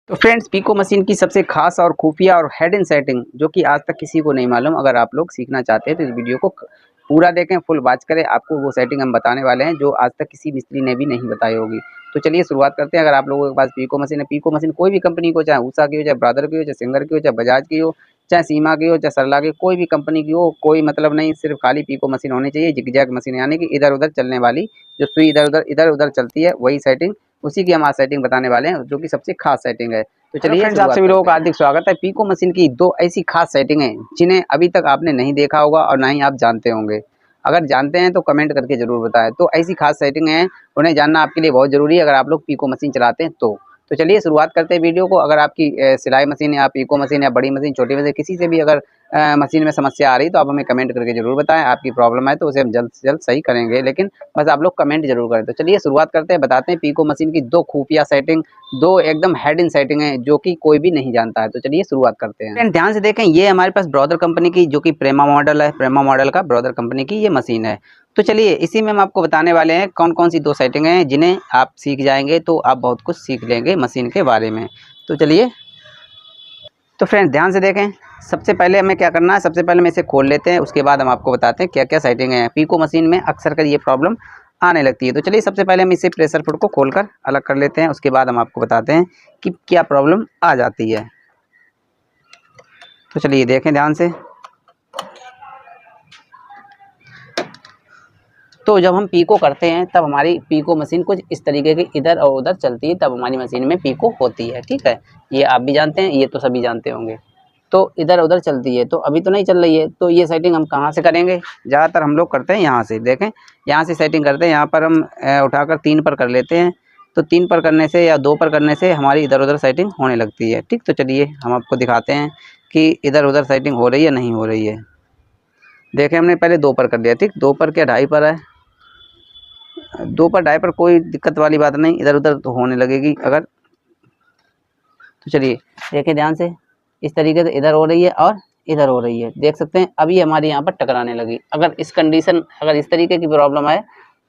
तो friends, pico machine की सबसे खास और खुफिया और हेड इन सेटिंग जो कि आज तक किसी को नहीं मालूम, अगर आप लोग सीखना चाहते हैं तो इस वीडियो को पूरा देखें, फुल वॉच करें। आपको वो सेटिंग हम बताने वाले हैं जो आज तक किसी मिस्त्री ने भी नहीं बताई होगी। तो चलिए शुरुआत करते हैं। अगर आप लोगों के पास पीको मशीन है, पीको मशीन कोई भी कंपनी को, चाहे उषा की हो, चाहे ब्रदर की हो, चाहे सिंगर की हो, चाहे बजाज की हो, चाहे सीमा की हो, चाहे सरला की, कोई भी कंपनी की हो, कोई मतलब नहीं, सिर्फ खाली पीको मशीन होनी चाहिए। जिगजैग मशीन यानी कि इधर उधर चलने वाली, जो सुई इधर उधर चलती है, वही सेटिंग, उसी की हम आज सेटिंग बताने वाले हैं जो कि सबसे खास सेटिंग है। तो चलिए फ्रेंड्स, आप सभी लोगों का हार्दिक स्वागत है। पीको मशीन की दो ऐसी खास सेटिंग है जिन्हें अभी तक आपने नहीं देखा होगा और ना ही आप जानते होंगे। अगर जानते हैं तो कमेंट करके जरूर बताएं। तो ऐसी खास सेटिंग है, उन्हें जानना आपके लिए बहुत जरूरी है अगर आप लोग पीको मशीन चलाते हैं तो चलिए शुरुआत करते हैं वीडियो को। अगर आपकी सिलाई मशीन या पीको मशीन या बड़ी मशीन, छोटी मशीन, किसी से भी अगर मशीन में समस्या आ रही तो आप हमें कमेंट करके जरूर बताएं। आपकी प्रॉब्लम है तो उसे हम जल्द से जल्द सही करेंगे, लेकिन बस आप लोग कमेंट जरूर करें। तो चलिए शुरुआत करते हैं, बताते हैं पीको मशीन की दो खुफिया सेटिंग, दो एकदम हेड इन सेटिंग है जो कि कोई भी नहीं जानता है। तो चलिए शुरुआत करते हैं। फ्रेंड ध्यान से देखें, ये हमारे पास ब्रदर कंपनी की जो कि प्रेमा मॉडल है, प्रेमा मॉडल का ब्रदर कंपनी की ये मशीन है। तो चलिए इसी में हम आपको बताने वाले हैं कौन कौन सी दो सेटिंग हैं जिन्हें आप सीख जाएंगे तो आप बहुत कुछ सीख लेंगे मशीन के बारे में। तो चलिए, तो फ्रेंड ध्यान से देखें, सबसे पहले हमें क्या करना है, सबसे पहले हम इसे खोल लेते हैं, उसके बाद हम आपको बताते हैं क्या क्या सेटिंग है। पीको मशीन में अक्सर कर ये प्रॉब्लम आने लगती है। तो चलिए सबसे पहले हम इसे प्रेशर फुट को खोलकर अलग कर लेते हैं, उसके बाद हम आपको बताते हैं कि क्या प्रॉब्लम आ जाती है। तो चलिए देखें ध्यान से। तो जब हम पीको करते हैं तब हमारी पीको मशीन कुछ इस तरीके की इधर और उधर चलती है, तब हमारी मशीन में पीको होती है। ठीक है, ये आप भी जानते हैं, ये तो सभी जानते होंगे। तो इधर उधर चलती है, तो अभी तो नहीं चल रही है, तो ये सेटिंग हम कहाँ से करेंगे? ज़्यादातर हम लोग करते हैं यहाँ से। देखें, यहाँ से सेटिंग करते हैं। यहाँ पर हम उठाकर 3 पर कर लेते हैं। तो 3 पर करने से या 2 पर करने से हमारी इधर उधर सेटिंग होने लगती है। ठीक, तो चलिए हम आपको दिखाते हैं कि इधर उधर सेटिंग हो रही है नहीं हो रही है। देखें, हमने पहले 2 पर कर लिया। ठीक, 2 पर क्या 2.5 पर है, 2 पर 2.5 पर कोई दिक्कत वाली बात नहीं, इधर उधर तो होने लगेगी अगर। तो चलिए देखें ध्यान से, इस तरीके से इधर हो रही है और इधर हो रही है, देख सकते हैं। अभी हमारी यहाँ पर टकराने लगी। अगर इस कंडीशन, अगर इस तरीके की प्रॉब्लम है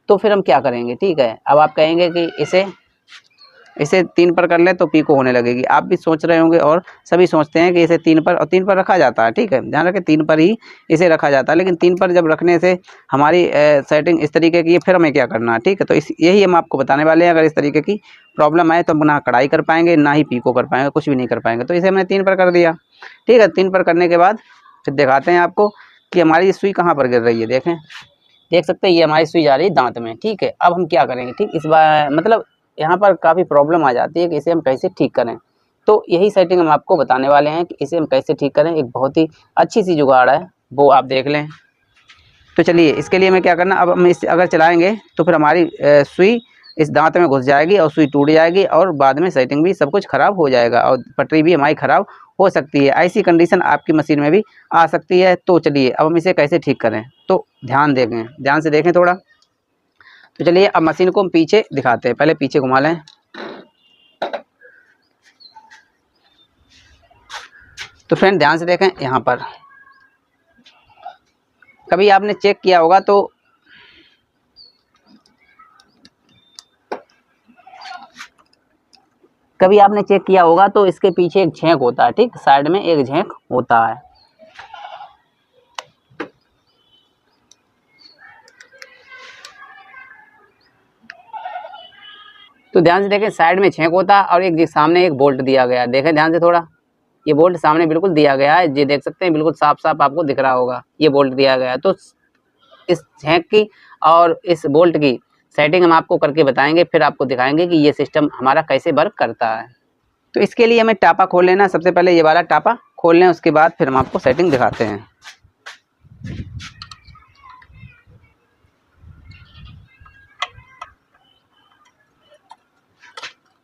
तो फिर हम क्या करेंगे? ठीक है, अब आप कहेंगे कि इसे 3 पर कर ले तो पीको होने लगेगी। आप भी सोच रहे होंगे और सभी सोचते हैं कि इसे 3 पर, और 3 पर रखा जाता है। ठीक है, ध्यान रखें 3 पर ही इसे रखा जाता है, लेकिन 3 पर जब रखने से हमारी सेटिंग इस तरीके की है, फिर हमें क्या करना है? ठीक है, तो यही हम आपको बताने वाले हैं। अगर इस तरीके की प्रॉब्लम आए तो हम ना कढ़ाई कर पाएंगे, ना ही पीको कर पाएंगे, कुछ भी नहीं कर पाएंगे। तो इसे हमने 3 पर कर दिया। ठीक है, 3 पर करने के बाद फिर दिखाते हैं आपको कि हमारी सुई कहाँ पर गिर रही है। देखें, देख सकते हैं ये हमारी सुई जा रही है दांत में। ठीक है, अब हम क्या करेंगे? ठीक, इस बार मतलब यहाँ पर काफ़ी प्रॉब्लम आ जाती है कि इसे हम कैसे ठीक करें। तो यही सेटिंग हम आपको बताने वाले हैं कि इसे हम कैसे ठीक करें। एक बहुत ही अच्छी सी जुगाड़ है, वो आप देख लें। तो चलिए इसके लिए हमें क्या करना, अब हम इस अगर चलाएंगे तो फिर हमारी सुई इस दांत में घुस जाएगी और सुई टूट जाएगी और बाद में सेटिंग भी सब कुछ ख़राब हो जाएगा और पटरी भी हमारी ख़राब हो सकती है। ऐसी कंडीशन आपकी मशीन में भी आ सकती है। तो चलिए अब हम इसे कैसे ठीक करें, तो ध्यान से देखें थोड़ा। तो चलिए अब मशीन को हम पीछे दिखाते हैं, पहले पीछे घुमा लें। तो फ्रेंड ध्यान से देखें, यहाँ पर कभी आपने चेक किया होगा तो इसके पीछे एक झेंक होता है। ठीक, साइड में एक झेंक होता है। तो ध्यान से देखें, साइड में छेंक होता है और एक सामने एक बोल्ट दिया गया है। देखें ध्यान से थोड़ा, ये बोल्ट सामने बिल्कुल दिया गया है, ये देख सकते हैं, बिल्कुल साफ साफ आपको दिख रहा होगा, ये बोल्ट दिया गया है। तो इस छेंक की और इस बोल्ट की सेटिंग हम आपको करके बताएंगे, फिर आपको दिखाएंगे कि ये सिस्टम हमारा कैसे वर्क करता है। तो इसके लिए हमें टापा खोल लेना। सबसे पहले ये वाला टापा खोल लें, उसके बाद फिर हम आपको सेटिंग दिखाते हैं।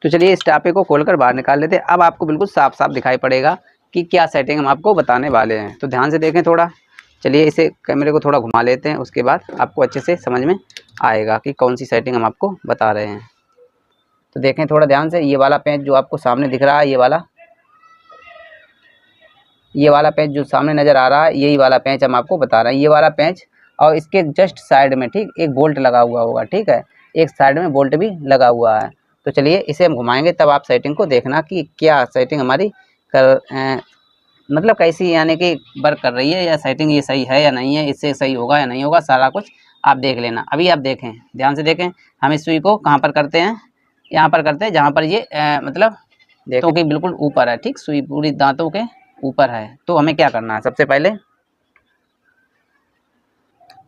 तो चलिए इस टापे को खोलकर बाहर निकाल लेते हैं। अब आपको बिल्कुल साफ साफ दिखाई पड़ेगा कि क्या सेटिंग हम आपको बताने वाले हैं। तो ध्यान से देखें थोड़ा। चलिए इसे कैमरे को थोड़ा घुमा लेते हैं, उसके बाद आपको अच्छे से समझ में आएगा कि कौन सी सेटिंग हम आपको बता रहे हैं। तो देखें थोड़ा ध्यान से, ये वाला पेंच जो आपको सामने दिख रहा है, ये वाला पेंच जो सामने नज़र आ रहा है, यही वाला पेंच हम आपको बता रहे हैं। ये वाला पेंच और इसके जस्ट साइड में ठीक एक बोल्ट लगा हुआ होगा। ठीक है, एक साइड में बोल्ट भी लगा हुआ है। तो चलिए इसे हम घुमाएंगे, तब आप सेटिंग को देखना कि क्या सेटिंग हमारी मतलब कैसी यानी कि वर्क कर रही है, या सेटिंग ये सही है या नहीं है, इससे सही होगा या नहीं होगा, सारा कुछ आप देख लेना। अभी आप देखें, ध्यान से देखें, हम इस सुई को कहाँ पर करते हैं, यहाँ पर करते हैं जहाँ पर ये मतलब दांतों के बिल्कुल ऊपर है, ठीक, सुई पूरी दांतों के ऊपर है। तो हमें क्या करना है सबसे पहले,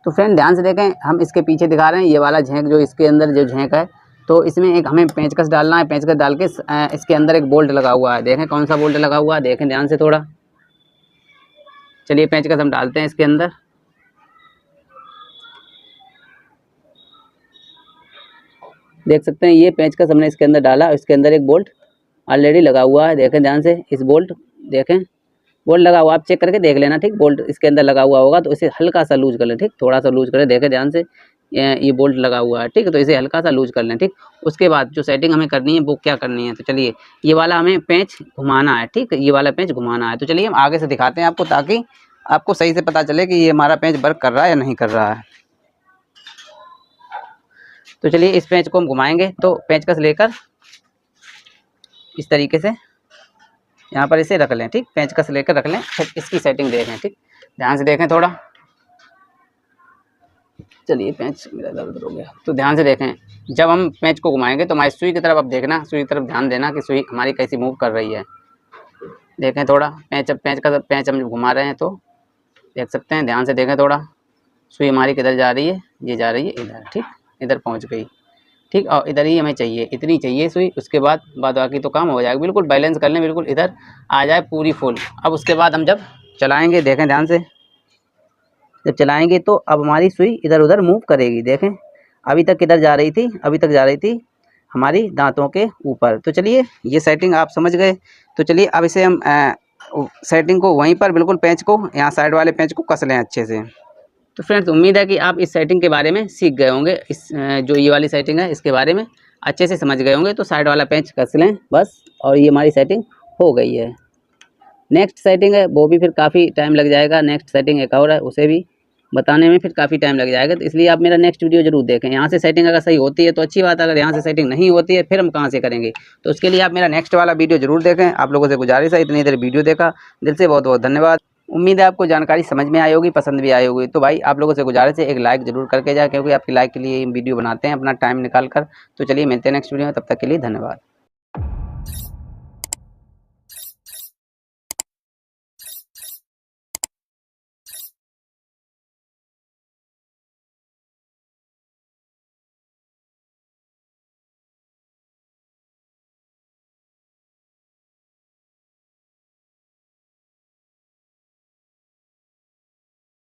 तो फ्रेंड ध्यान से देखें, हम इसके पीछे दिखा रहे हैं ये वाला झेंक, जो इसके अंदर जो झेंक है, तो इसमें एक हमें पेंचकस डालना है। पेंचकस डाल के इसके अंदर एक बोल्ट लगा हुआ है, देखें कौन सा बोल्ट लगा हुआ है, देखें ध्यान से थोड़ा। चलिए पेंचकस हम डालते हैं इसके अंदर। देख सकते हैं ये पेंचकस हमने इसके अंदर डाला, इसके अंदर एक बोल्ट ऑलरेडी लगा हुआ है, देखें ध्यान से। इस बोल्ट, देखें बोल्ट लगा हुआ, आप चेक करके देख लेना, ठीक, बोल्ट इसके अंदर लगा हुआ होगा तो इसे हल्का सा लूज कर लें, ठीक, थोड़ा सा लूज करें, देखें ध्यान से, ये बोल्ट लगा हुआ है, ठीक, तो इसे हल्का सा लूज कर लें, ठीक। उसके बाद जो सेटिंग हमें करनी है वो क्या करनी है, तो चलिए ये वाला हमें पेंच घुमाना है, ठीक, ये वाला पेंच घुमाना है। तो चलिए हम आगे से दिखाते हैं आपको, ताकि आपको सही से पता चले कि ये हमारा पेंच वर्क कर रहा है या नहीं कर रहा है। तो चलिए इस पेंच को हम घुमाएंगे, तो पेंचकस लेकर इस तरीके से यहाँ पर इसे रख लें, ठीक, पेंचकस लेकर रख लें, फिर इसकी सेटिंग देखें, ठीक, ध्यान से देखें थोड़ा। चलिए पेंच मेरा दर्द हो गया, तो ध्यान से देखें, जब हम पेंच को घुमाएंगे तो हमारी सुई की तरफ अब देखना, सुई की तरफ ध्यान देना कि सुई हमारी कैसी मूव कर रही है। देखें थोड़ा, पेंच हम घुमा रहे हैं तो देख सकते हैं, ध्यान से देखें थोड़ा, सुई हमारी किधर जा रही है, ये जा रही है इधर, ठीक, इधर पहुंच गई, ठीक, और इधर ही हमें चाहिए, इतनी चाहिए सुई, उसके बाद बाकी तो काम हो जाएगा। बिल्कुल बैलेंस कर लें, बिल्कुल इधर आ जाए पूरी फुल। अब उसके बाद हम जब चलाएंगे, देखें ध्यान से, जब चलाएंगे तो अब हमारी सुई इधर उधर मूव करेगी, देखें अभी तक किधर जा रही थी, अभी तक जा रही थी हमारी दांतों के ऊपर। तो चलिए ये सेटिंग आप समझ गए, तो चलिए अब इसे हम सेटिंग को वहीं पर बिल्कुल पेंच को, यहाँ साइड वाले पेंच को कस लें अच्छे से। तो फ्रेंड्स उम्मीद है कि आप इस सेटिंग के बारे में सीख गए होंगे, इस जो ये वाली सेटिंग है इसके बारे में अच्छे से समझ गए होंगे। तो साइड वाला पेंच कस लें बस, और ये हमारी सेटिंग हो गई है। नेक्स्ट सेटिंग है वो भी फिर काफ़ी टाइम लग जाएगा, नेक्स्ट सेटिंग एक और है, उसे भी बताने में फिर काफ़ी टाइम लग जाएगा, तो इसलिए आप मेरा नेक्स्ट वीडियो जरूर देखें। यहाँ से सेटिंग अगर सही होती है तो अच्छी बात है, अगर यहाँ से सेटिंग नहीं होती है फिर हम कहाँ से करेंगे, तो उसके लिए आप मेरा नेक्स्ट वाला वीडियो जरूर देखें। आप लोगों से गुजारिश है, इतनी देर वीडियो देखा, दिल से बहुत बहुत धन्यवाद। उम्मीद है आपको जानकारी समझ में आई होगी, पसंद भी आई होगी। तो भाई आप लोगों से गुजारिश है, एक लाइक जरूर करके जाए, क्योंकि आपकी लाइक के लिए वीडियो बनाते हैं अपना टाइम निकाल कर। तो चलिए मिलते हैं नेक्स्ट वीडियो में, तब तक के लिए धन्यवाद।